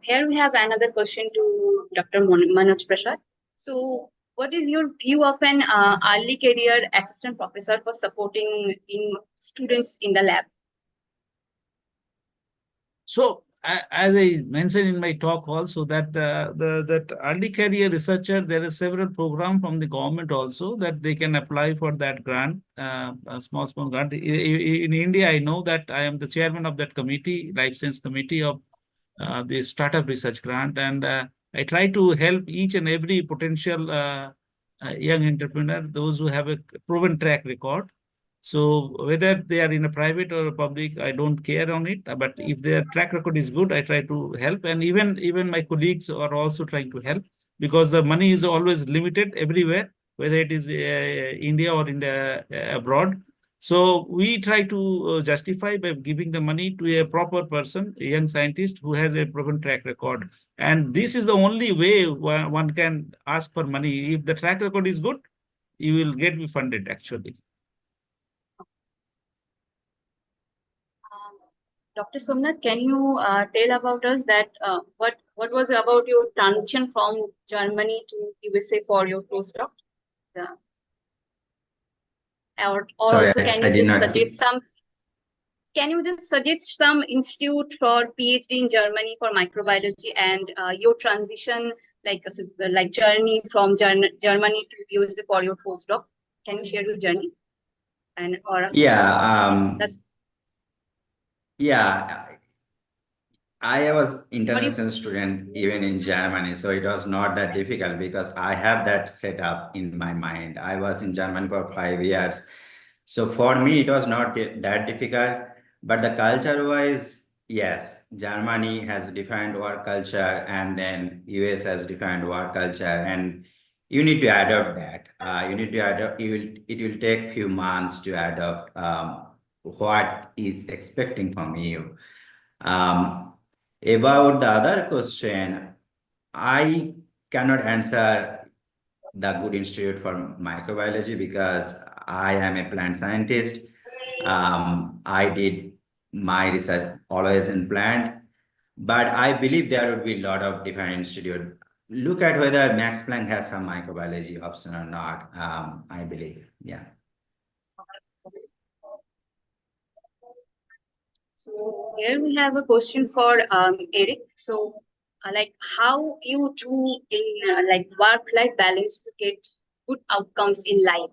Here we have another question to Dr. Manoj Prasad. So what is your view of an early career assistant professor for supporting students in the lab? So as I mentioned in my talk also, that that early career researcher, there are several programs from the government also that they can apply for that grant, a small grant. In India, I know that I am the chairman of that committee, Life Science Committee of the Startup Research Grant, and I try to help each and every potential young entrepreneur, those who have a proven track record. So whether they are in a private or a public, I don't care on it. But if their track record is good, I try to help. And even my colleagues are also trying to help, because the money is always limited everywhere, whether it is India or India abroad. So we try to justify by giving the money to a proper person, a young scientist who has a proven track record. And this is the only way one can ask for money. If the track record is good, you will get funded actually. Dr. Somnath, can you tell about us that what was about your transition from Germany to USA for your postdoc? Yeah. Or Sorry, also, I did not. Can you just suggest some institute for PhD in Germany for microbiology and your transition, like journey from Germany to USA for your postdoc? Can you share your journey? And or Yeah. that's Yeah. I was what international student even in Germany, so it was not that difficult because I have that set up in my mind. I was in Germany for 5 years. So for me, it was not that difficult, but the culture-wise, yes, Germany has defined work culture, and then US has defined work culture, and you need to adopt that. You need to adopt. It will take few months to adopt what is expecting from you. About the other question, I cannot answer the good institute for microbiology because I am a plant scientist. I did my research always in plant, but I believe there would be a lot of different institute. Look at whether Max Planck has some microbiology option or not. I believe, yeah. So here we have a question for Eric. So, like how you do in like work-life balance to get good outcomes in life?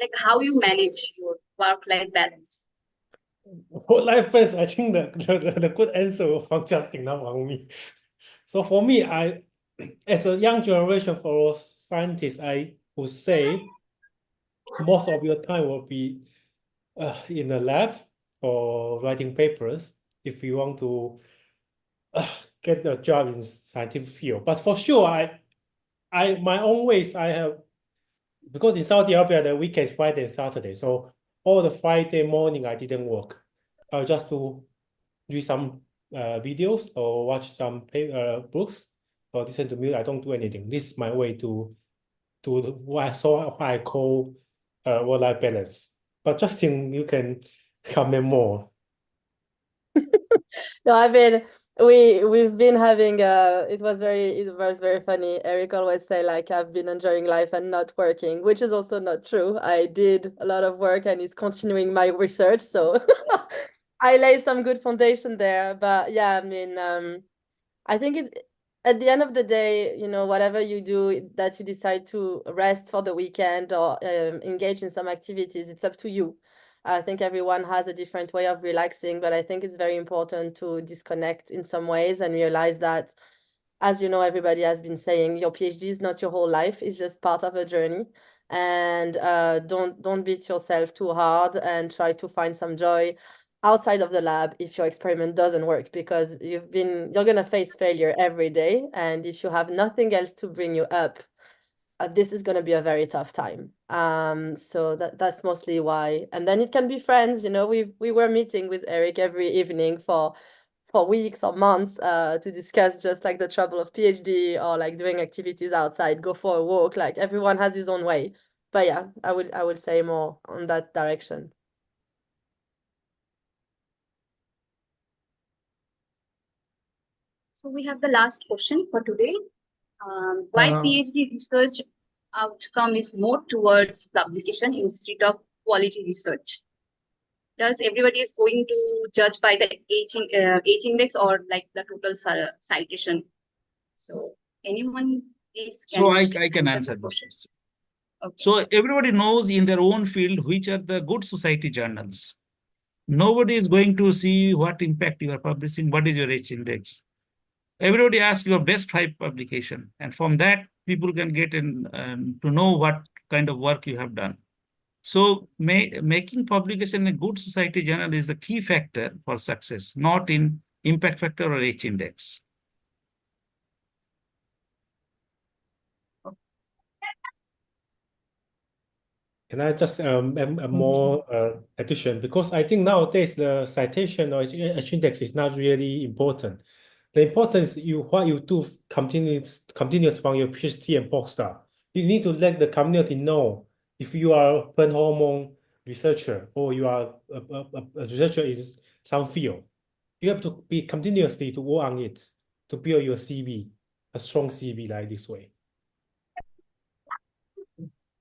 Like how you manage your work-life balance? Life balance, I think the good answer will from Justin, not from me. So for me, as a young generation for scientists, I would say most of your time will be in the lab or writing papers if you want to get a job in scientific field. But for sure, my own ways I have, because in Saudi Arabia the weekend is Friday and Saturday, so all the Friday morning I didn't work. I just to read some videos or watch some books or listen to music. I don't do anything. This is my way to what I call work-life balance. But Justin, you can comment more. No, I mean we've been having it was very funny. Eric always say like I've been enjoying life and not working, which is also not true. I did a lot of work and is continuing my research, so I laid some good foundation there. But yeah, I mean I think it's at the end of the day, you know, whatever you do that you decide to rest for the weekend or engage in some activities, it's up to you. I think everyone has a different way of relaxing, but I think it's very important to disconnect in some ways and realize that, as you know, everybody has been saying, your PhD is not your whole life, it's just part of a journey. And don't beat yourself too hard and try to find some joy outside of the lab if your experiment doesn't work, because you're gonna face failure every day, and if you have nothing else to bring you up, this is gonna be a very tough time. So that's mostly why. And then it can be friends, you know, we were meeting with Eric every evening for weeks or months to discuss just like the trouble of PhD or like doing activities outside, go for a walk. Like everyone has his own way. But yeah, I would say more on that direction. So we have the last question for today. Why PhD research outcome is more towards publication instead of quality research? Does everybody is going to judge by the H index or like the total citation? So anyone please So I can answer answer this this question. question. Okay. So everybody knows in their own field which are the good society journals. Nobody is going to see what impact you are publishing, what is your H index. Everybody asks your best 5 publication, and from that people can get in to know what kind of work you have done. So making publication in a good society journal is the key factor for success, not in impact factor or H index. And I just a more addition, because I think nowadays the citation or index is not really important. The importance is what you do continuous from your PhD and postdoc. You need to let the community know if you are a plant hormone researcher or you are a researcher in some field. You have to be continuously to work on it to build your CV, a strong CV like this way.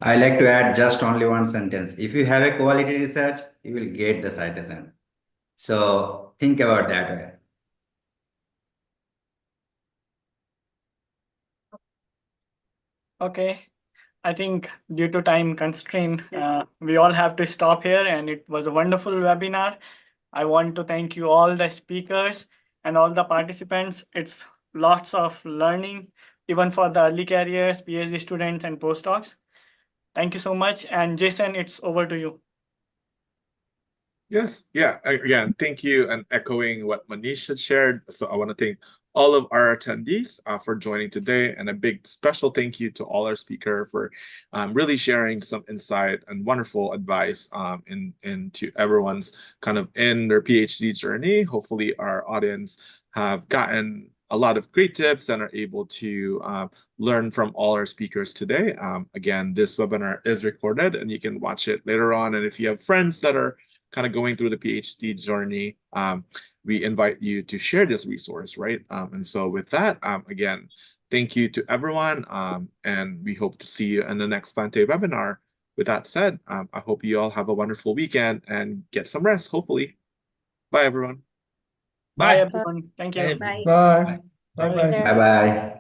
I like to add just only one sentence. If you have a quality research, you will get the citation. So think about that way. Okay, I think due to time constraint, we all have to stop here, and it was a wonderful webinar. I want to thank you all the speakers and all the participants. It's lots of learning, even for the early careers, PhD students and postdocs. Thank you so much. And Jason, it's over to you. Yes, yeah, again, thank you. And echoing what Manish had shared, so I want to thank all of our attendees for joining today, and a big special thank you to all our speaker for really sharing some insight and wonderful advice into everyone's kind of in their PhD journey. Hopefully our audience have gotten a lot of great tips and are able to learn from all our speakers today. Again, this webinar is recorded and you can watch it later on. And if you have friends that are kind of going through the PhD journey, we invite you to share this resource, right? And so with that, again, thank you to everyone, and we hope to see you in the next Plantae webinar. With that said, I hope you all have a wonderful weekend and get some rest, hopefully. Bye, everyone. Bye, Bye. everyone. Thank you. Bye. Bye. Bye. Bye. Bye-bye. Bye-bye.